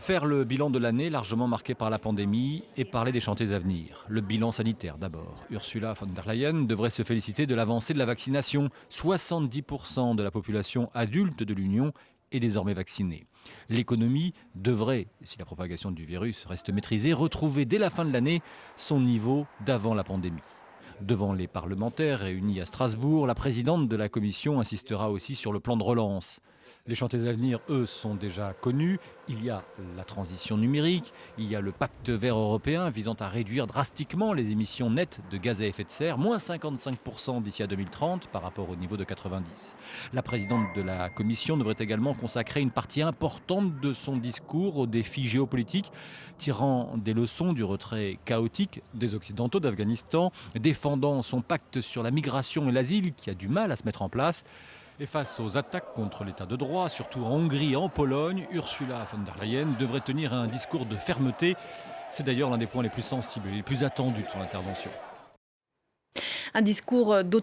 Faire le bilan de l'année largement marquée par la pandémie et parler des chantiers à venir. Le bilan sanitaire d'abord. Ursula von der Leyen devrait se féliciter de l'avancée de la vaccination. 70% de la population adulte de l'Union est désormais vaccinée. L'économie devrait, si la propagation du virus reste maîtrisée, retrouver dès la fin de l'année son niveau d'avant la pandémie. Devant les parlementaires réunis à Strasbourg, la présidente de la Commission insistera aussi sur le plan de relance. Les chantiers à venir, eux, sont déjà connus. Il y a la transition numérique, il y a le pacte vert européen visant à réduire drastiquement les émissions nettes de gaz à effet de serre, moins 55% d'ici à 2030 par rapport au niveau de 90. La présidente de la Commission devrait également consacrer une partie importante de son discours aux défis géopolitiques, tirant des leçons du retrait chaotique des Occidentaux d'Afghanistan, défendant son pacte sur la migration et l'asile qui a du mal à se mettre en place. Et face aux attaques contre l'état de droit, surtout en Hongrie et en Pologne, Ursula von der Leyen devrait tenir un discours de fermeté. C'est d'ailleurs l'un des points les plus sensibles et les plus attendus de son intervention. Un discours d'autant